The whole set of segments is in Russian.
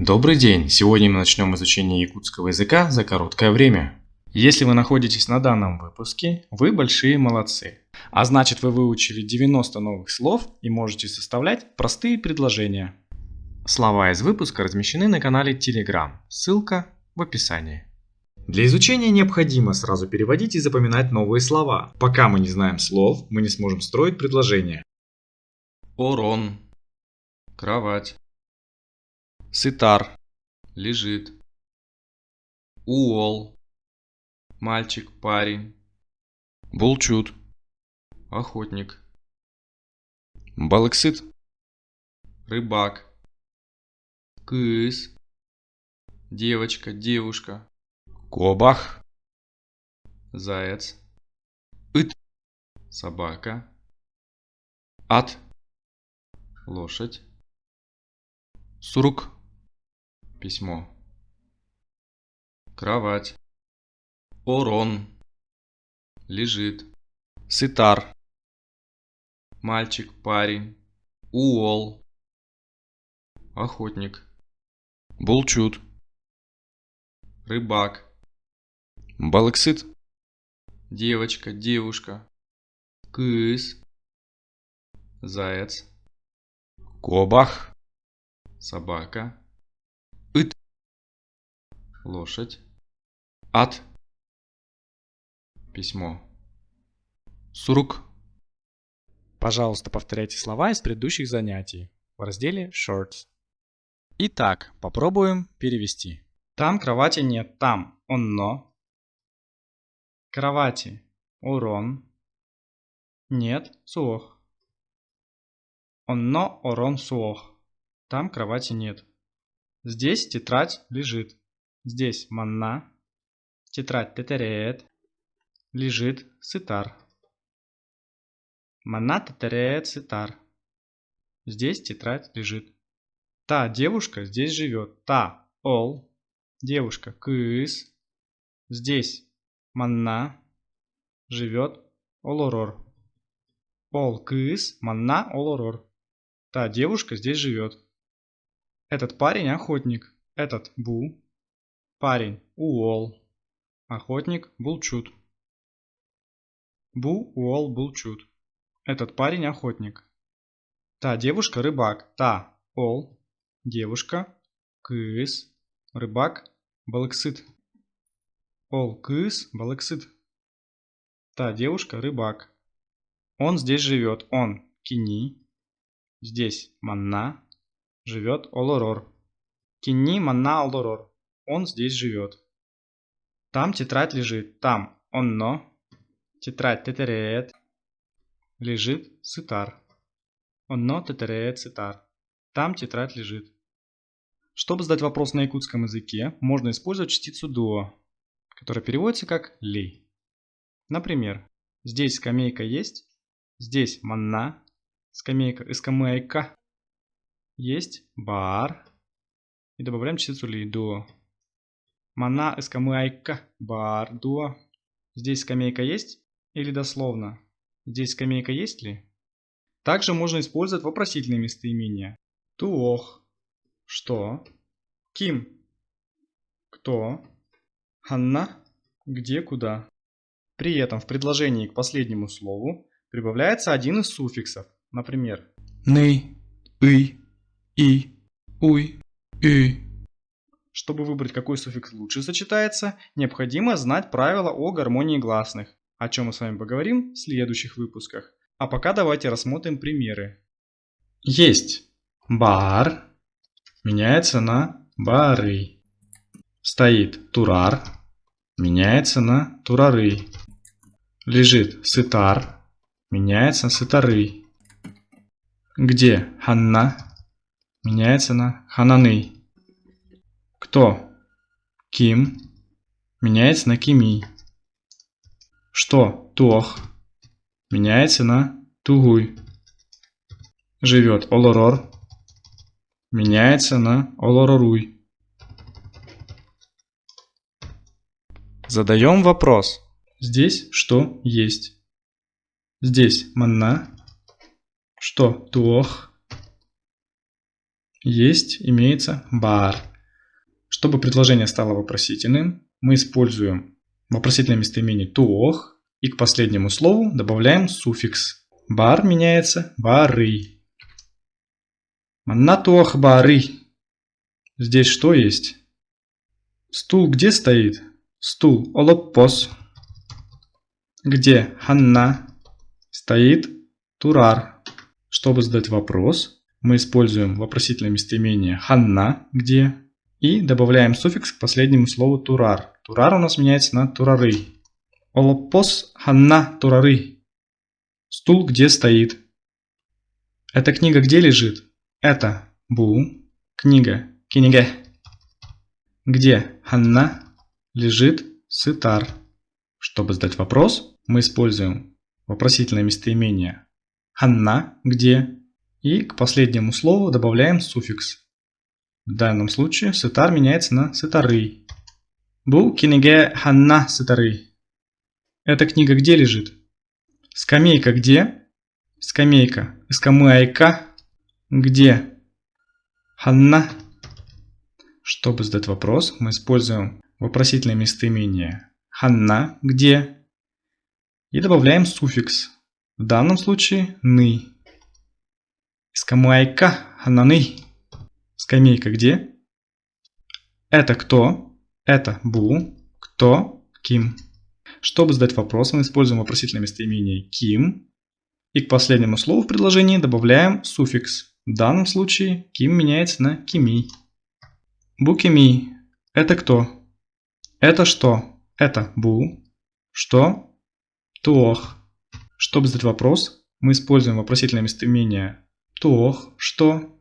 Добрый день! Сегодня мы начнем изучение якутского языка за короткое время. Если вы находитесь на данном выпуске, вы большие молодцы. А значит, вы выучили 90 новых слов и можете составлять простые предложения. Слова из выпуска размещены на канале Telegram. Ссылка в описании. Для изучения необходимо сразу переводить и запоминать новые слова. Пока мы не знаем слов, мы не сможем строить предложения. Орон. Кровать. Сытар. Лежит. Уол. Мальчик, парень. Булчут. Охотник. Балыксыт. Рыбак. Кыс. Девочка, девушка. Кобах. Заяц. Ит. Собака. Ат. Лошадь. Сурук. Письмо. Кровать. Орон. Лежит. Сытар. Мальчик, парень. Уол. Охотник. Булчут. Рыбак. Балыксыт. Девочка, девушка. Кыс. Заяц. Кобах. Собака. Ит. Лошадь. Ат. Письмо. Сурук. Пожалуйста, повторяйте слова из предыдущих занятий в разделе Shorts. Итак, попробуем перевести. Там кровати нет, там онно. Кровати орон. Нет суох. Онно орон суох. Там кровати нет. Здесь тетрадь лежит. Здесь манна. Тетрадь тетереет. Лежит сытар. Манна тетереет сытар. Здесь тетрадь лежит. Та девушка здесь живет. Та ол. Девушка кыс. Здесь манна. Живет олорор. Ол кыс. Манна олорор. Та девушка здесь живет. Этот парень охотник. Этот бу. Парень уол. Охотник булчут. Бу уол булчут. Этот парень охотник. Та девушка рыбак. Та ол. Девушка кыс. Рыбак балыксыт. Ол кыс балыксыт. Та девушка рыбак. Он здесь живет. Он кини. Здесь манна. Живет олорор. Кини манна олорор. Он здесь живет. Там тетрадь лежит. Там онно. Тетрадь тетереет. Лежит сытар. Онно тетереет сытар. Там тетрадь лежит. Чтобы задать вопрос на якутском языке, можно использовать частицу дуо, которая переводится как ли. Например, здесь скамейка есть. Здесь манна. Скамейка эскамейка. Есть бар. И добавляем частицу ли дуо. Манна эскамейка. Бар дуо. Здесь скамейка есть? Или дословно. Здесь скамейка есть ли? Также можно использовать вопросительные местоимения. Туох. Что? Ким. Кто? Ханна. Где, куда? При этом в предложении к последнему слову прибавляется один из суффиксов. Например, ны, ый, и, уй, ы. Чтобы выбрать, какой суффикс лучше сочетается, необходимо знать правила о гармонии гласных, о чем мы с вами поговорим в следующих выпусках. А пока давайте рассмотрим примеры. Есть бар, меняется на бары. Стоит турар, меняется на турары. Лежит сытар, меняется на сытары. Где ханна, меняется на хананы. Кто? Ким. Меняется на кими. Что? Туох. Меняется на тугуй. Живет олорор. Меняется на олороруй. Задаем вопрос. Здесь что есть? Здесь манна. Что? Туох. Есть, имеется бар. Чтобы предложение стало вопросительным, мы используем вопросительное местоимение туох и к последнему слову добавляем суффикс. Бар меняется бары. Манна туох бары. Здесь что есть? Стул где стоит? Стул олоппос. Где ханна? Стоит турар. Чтобы задать вопрос, мы используем вопросительное местоимение ханна где и добавляем суффикс к последнему слову турар. Турар у нас меняется на турары. Олоппос ханна турары. Стул где стоит? Эта книга где лежит? Это бу. Книга киниге. Где ханна лежит сытар. Чтобы задать вопрос, мы используем вопросительное местоимение ханна где и к последнему слову добавляем суффикс. В данном случае сытар меняется на сытары. Бу киниге ханна сытары. Эта книга где лежит? Скамейка где? Скамейка. Скамейка. Где? Ханна. Чтобы задать вопрос, мы используем вопросительное местоимение ханна где и добавляем суффикс. В данном случае ны. Скамейка хананы. Скамейка где? Это кто? Это бу. Кто? Ким. Чтобы задать вопрос, мы используем вопросительное местоимение ким и к последнему слову в предложении добавляем суффикс. В данном случае ким меняется на кими. Бу кими. Это кто? Это что? Это бу. Что? Туох. Чтобы задать вопрос, мы используем вопросительное местоимение туох. Что?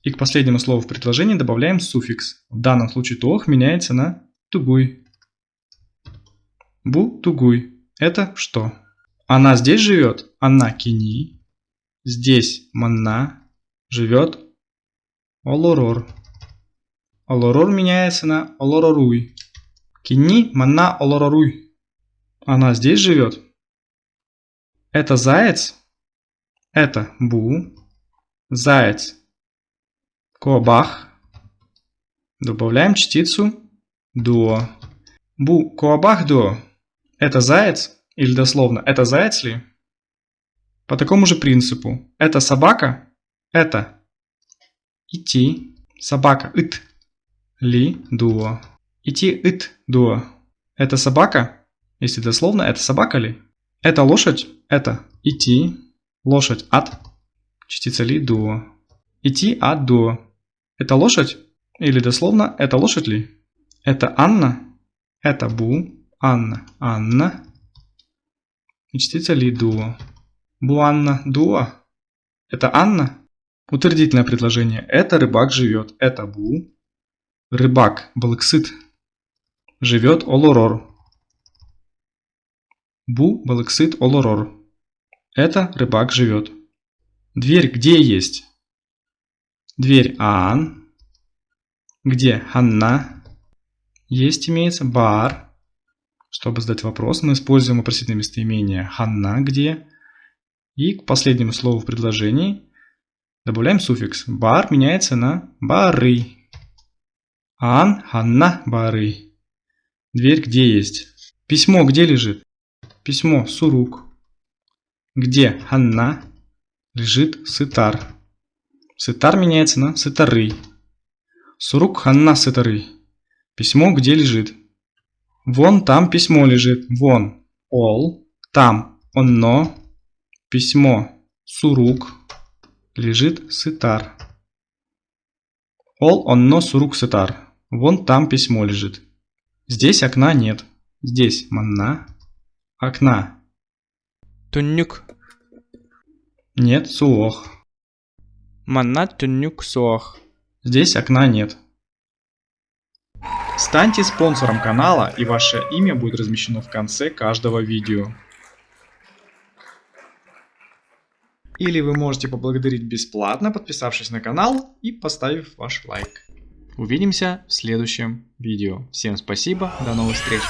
И к последнему слову в предложении добавляем суффикс. В данном случае туох меняется на тугуй. Бу тугуй. Это что? Она здесь живет? Она кини. Здесь манна живет олорор. Олорор меняется на олороруй. Кини манна олороруй. Она здесь живет? Это заяц? Это бу. Заяц. Коабах. Добавляем частицу дуо. Бу коабах дуо. Это заяц? Или дословно, это заяц ли? По такому же принципу. Это собака? Это идти. Собака ит. Ли дуо. Идти ит дуо. Это собака? Если дословно, это собака ли? Это лошадь? Это идти. Лошадь от. Частица ли дуо. Идти от дуо. Это лошадь? Или дословно, это лошадь ли? Это Анна? Это бу. Анна. Анна. И частица ли дуо. Буанна дуо. Это Анна? Утвердительное предложение. Это рыбак живет. Это бу. Рыбак балыксыт. Живет олорор. Бу балыксыт олорор. Это рыбак живет. Дверь где есть? Дверь Аан. Где Ханна? Есть имеется бар. Чтобы задать вопрос, мы используем вопросительное местоимение Ханна где и к последнему слову в предложении добавляем суффикс. Бар меняется на бары. Аан Ханна бары. Дверь где есть? Письмо где лежит? Письмо сурук. Где Ханна? Лежит сытар. Сытар меняется на сытары. Сурук ханна сытары. Письмо где лежит? Вон там письмо лежит. Вон. Ол. Там. Онно. Письмо. Сурук. Лежит сытар. Ол онно сурук сытар. Вон там письмо лежит. Здесь окна нет. Здесь манна. Окна. Туннюк. Нет суох. Манна туннюк суох. Здесь окна нет. Станьте спонсором канала, и ваше имя будет размещено в конце каждого видео. Или вы можете поблагодарить бесплатно, подписавшись на канал и поставив ваш лайк. Увидимся в следующем видео. Всем спасибо, до новых встреч!